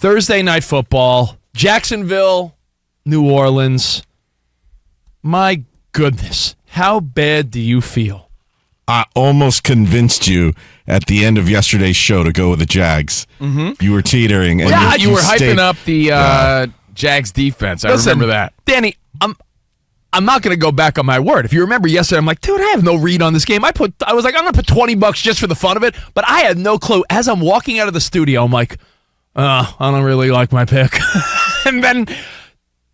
Thursday Night Football, Jacksonville, New Orleans. My goodness, how bad do you feel? I almost convinced you at the end of yesterday's show to go with the Jags. Mm-hmm. You were teetering. And you were hyping up the Jags defense. Listen, remember that. Danny, I'm not going to go back on my word. If you remember yesterday, I'm like, dude, I have no read on this game. I was like, I'm going to put $20 just for the fun of it, but I had no clue. As I'm walking out of the studio, I'm like, I don't really like my pick. And then,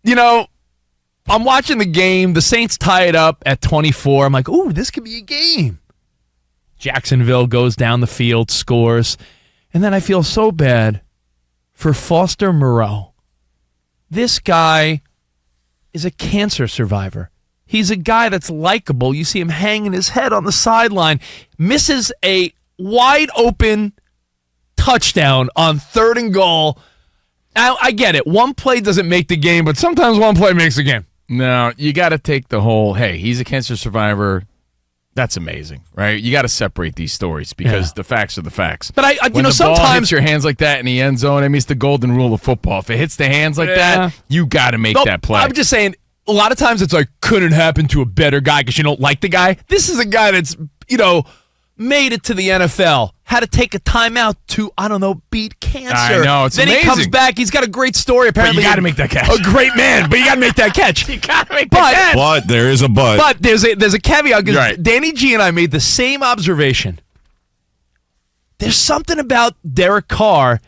I'm watching the game. The Saints tie it up at 24. I'm like, ooh, this could be a game. Jacksonville goes down the field, scores. And then I feel so bad for Foster Moreau. This guy is a cancer survivor. He's a guy that's likable. You see him hanging his head on the sideline. Misses a wide open touchdown on 3rd and goal. Now, I get it. One play doesn't make the game, but sometimes one play makes the game. No, you got to take the whole, hey, he's a cancer survivor. That's amazing, right? You got to separate these stories because the facts are the facts. But when the sometimes ball hits your hands like that in the end zone, I mean, it's the golden rule of football. If it hits the hands like that, you got to make that play. I'm just saying, a lot of times it's like, couldn't happen to a better guy because you don't like the guy. This is a guy that's, made it to the NFL, had to take a timeout to, beat cancer. I know, it's amazing. Then he comes back. He's got a great story, apparently. But you got to make that catch. A great man, but you got to make that catch. You got to make that catch. But there is a but. But there's a caveat because Right. Danny G and I made the same observation. There's something about Derr Carr.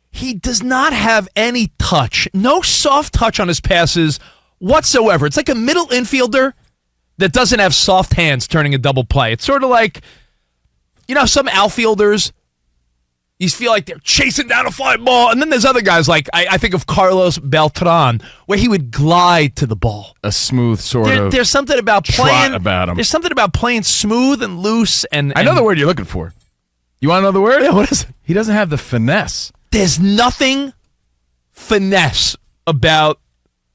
He does not have any touch. No soft touch on his passes whatsoever. It's like a middle infielder that doesn't have soft hands turning a double play. It's sort of like, some outfielders, you feel like they're chasing down a fly ball. And then there's other guys like, I think of Carlos Beltran, where he would glide to the ball. A smooth sort of There's something about playing about him. There's something about playing smooth and loose. And I know the word you're looking for. You want to know the word? Yeah, what is it? He doesn't have the finesse. There's nothing finesse about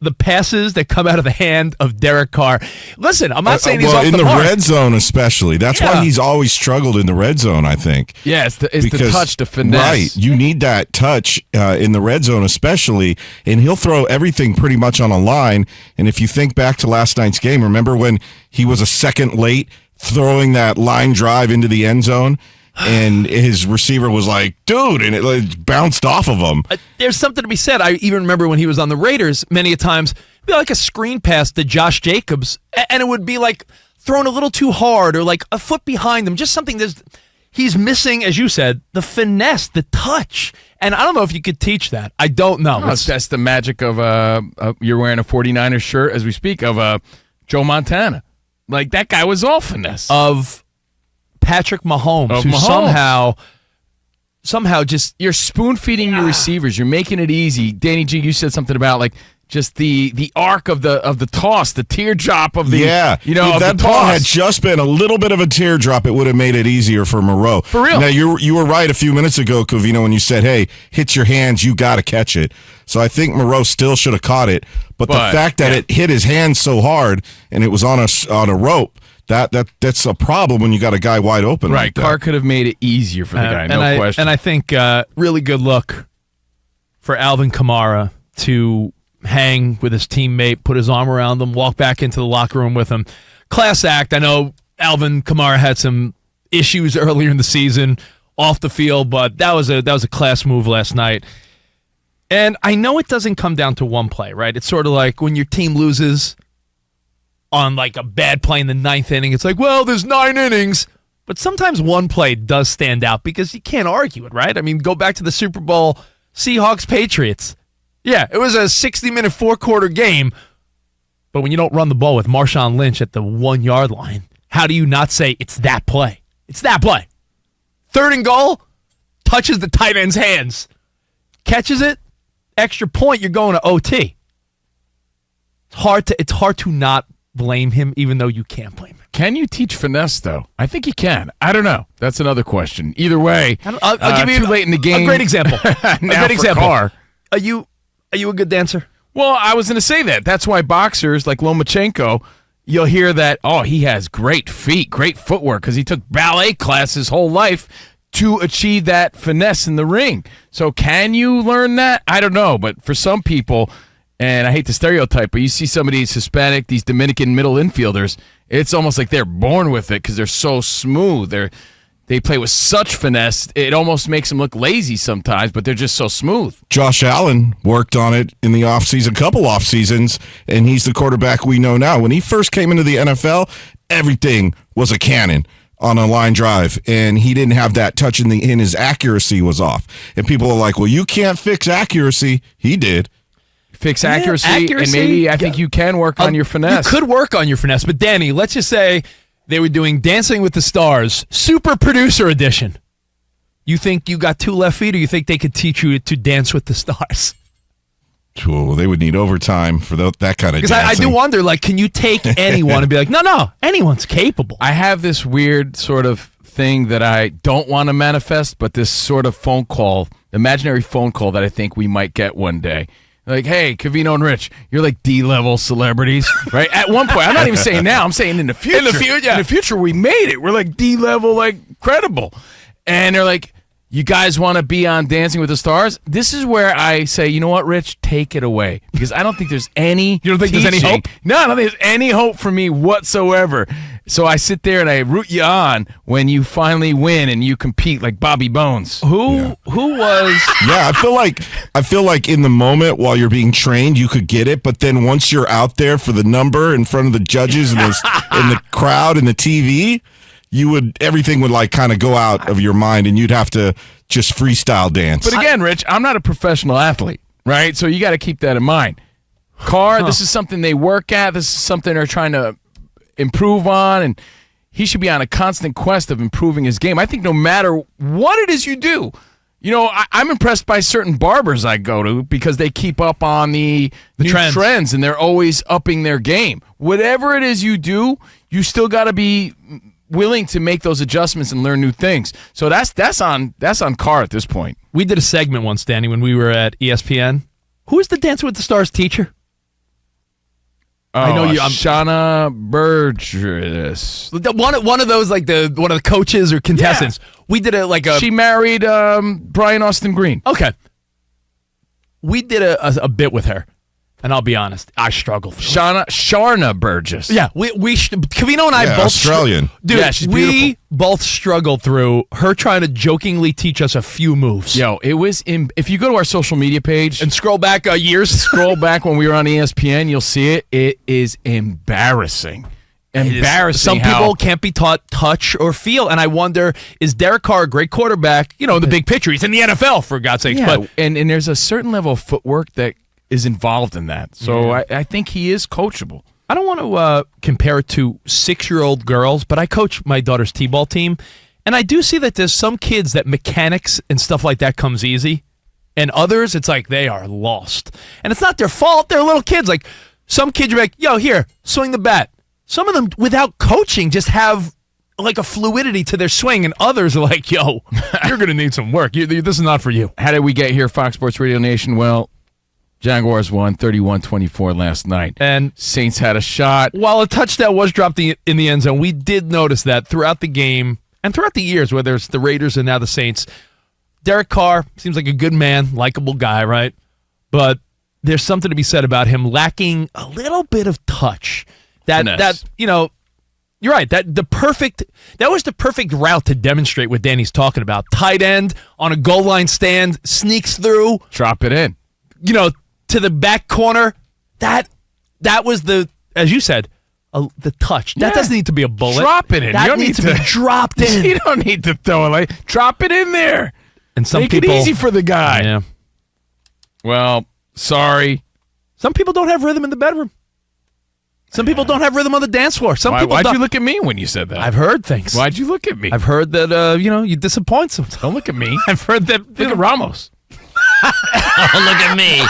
the passes that come out of the hand of Derr Carr. Listen, I'm not saying he's off in the mark. red zone especially. That's why he's always struggled in the red zone, I think. Yeah, it's the touch, the finesse. Right, you need that touch in the red zone especially, and he'll throw everything pretty much on a line. And if you think back to last night's game, remember when he was a second late throwing that line drive into the end zone? And his receiver was like, dude, and it bounced off of him. There's something to be said. I even remember when he was on the Raiders, many a times, it'd be like a screen pass to Josh Jacobs, and it would be like thrown a little too hard or like a foot behind him. Just something he's missing, as you said, the finesse, the touch. And I don't know if you could teach that. I don't know. That's the magic of you're wearing a 49ers shirt as we speak of Joe Montana. Like, that guy was all finesse. Of Patrick Mahomes, who somehow just... You're spoon-feeding your receivers. You're making it easy. Danny G, you said something about, like, just the arc of the toss, the teardrop of the... If that ball had just been a little bit of a teardrop, it would have made it easier for Moreau. For real. Now, you were right a few minutes ago, Covino, when you said, hey, hit your hands, you got to catch it. So I think Moreau still should have caught it. But the fact that it hit his hands so hard and it was on a rope, that's a problem when you got a guy wide open. Right, like that. Carr could have made it easier for the guy, no question. And I think really good look for Alvin Kamara to hang with his teammate, put his arm around him, walk back into the locker room with him. Class act. I know Alvin Kamara had some issues earlier in the season off the field, but that was a class move last night. And I know it doesn't come down to one play, right? It's sort of like when your team loses on like a bad play in the 9th inning. It's like, well, there's 9 innings. But sometimes one play does stand out because you can't argue it, right? I mean, go back to the Super Bowl Seahawks-Patriots. Yeah, it was a 60-minute, 4-quarter game. But when you don't run the ball with Marshawn Lynch at the 1-yard line, how do you not say it's that play? It's that play. 3rd and goal, touches the tight end's hands. Catches it, extra point, you're going to OT. It's hard to not blame him, even though you can't blame him. Can you teach finesse, though? I think you can. I don't know. That's another question. Either way, I'll give you too late in the game. A great example. Carr. Are you a good dancer? Well, I was going to say that. That's why boxers like Lomachenko, you'll hear that, he has great feet, great footwork, because he took ballet class his whole life. to achieve that finesse in the ring. So can you learn that? I don't know. But for some people, and I hate to stereotype, but you see some of these Hispanic, these Dominican middle infielders, it's almost like they're born with it because they're so smooth. They play with such finesse, it almost makes them look lazy sometimes, but they're just so smooth. Josh Allen worked on it in the offseason, couple off seasons, and he's the quarterback we know now. When he first came into the NFL, everything was a cannon on a line drive, and he didn't have that touch and his accuracy was off. And people are like, well, you can't fix accuracy. He did. Fix accuracy, and maybe I think you can work on your finesse. You could work on your finesse, but Danny, let's just say they were doing Dancing with the Stars, Super Producer Edition. You think you got 2 left feet, or you think they could teach you to dance with the stars? Oh, they would need overtime for that kind of dancing. Because I do wonder, like, can you take anyone and be like, no, anyone's capable? I have this weird sort of thing that I don't want to manifest, but this sort of phone call, imaginary phone call that I think we might get one day. Like, hey, Covino and Rich, you're like D-level celebrities, right? At one point, I'm not even saying now, I'm saying in the future. In the future, we made it. We're like D-level, like, credible. And they're like, you guys want to be on Dancing with the Stars? This is where I say, you know what, Rich? Take it away. Because I don't think there's any You don't think there's any hope? No, I don't think there's any hope for me whatsoever. So I sit there and I root you on when you finally win and you compete like Bobby Bones. Who was... Yeah, I feel like in the moment while you're being trained, you could get it, but then once you're out there for the number in front of the judges and the crowd and the TV, everything would like kind of go out of your mind, and you'd have to just freestyle dance. But again, Rich, I'm not a professional athlete, right? So you got to keep that in mind. Carr, this is something they work at. This is something they're trying to improve on, and he should be on a constant quest of improving his game. I think no matter what it is you do, you know, I'm impressed by certain barbers I go to because they keep up on the new trends, and they're always upping their game. Whatever it is you do, you still got to be willing to make those adjustments and learn new things. So that's on Carr at this point. We did a segment once, Danny, when we were at ESPN. Who is the Dancing with the Stars teacher? I know you. Shauna Burgess. One of those, like one of the coaches or contestants. Yeah. We did She married Brian Austin Green. Okay. We did a bit with her, and I'll be honest, I struggled. Sharna Burgess. Yeah, we Covino and I both Australian. Dude, yeah, she's beautiful. We both struggled through her trying to jokingly teach us a few moves. Yo, it was if you go to our social media page and scroll back years, scroll back when we were on ESPN, you'll see it. It is embarrassing. Some people can't be taught touch or feel, and I wonder, is Derr Carr a great quarterback? You know, in the big picture, he's in the NFL for God's sakes. Yeah, but and there's a certain level of footwork that is involved in that. So I think he is coachable. I don't want to compare it to 6-year-old girls, but I coach my daughter's t-ball team, and I do see that there's some kids that mechanics and stuff like that comes easy, and others, it's like they are lost. And it's not their fault. They're little kids. Like, some kids are like, yo, here, swing the bat. Some of them, without coaching, just have like a fluidity to their swing, and others are like, yo, you're going to need some work. This is not for you. How did we get here, Fox Sports Radio Nation? Well, Jaguars won 31-24 last night. And Saints had a shot. While a touchdown was dropped in the end zone, we did notice that throughout the game and throughout the years, whether it's the Raiders and now the Saints, Derr Carr seems like a good man, likable guy, right? But there's something to be said about him lacking a little bit of touch. That you know, you're right. That was the perfect route to demonstrate what Danny's talking about. Tight end on a goal line stand, sneaks through, drop it in. You know, to the back corner. That was as you said, the touch. That doesn't need to be a bullet. Drop it in. That needs to be dropped in. You don't need to throw it. Like, drop it in there. And Make it easy for the guy. Yeah. Well, sorry. Some people don't have rhythm in the bedroom. Some people don't have rhythm on the dance floor. Why'd you look at me when you said that? I've heard things. Why'd you look at me? I've heard that you disappoint sometimes. Don't look at me. I've heard that. Look at Ramos. Oh, look at me.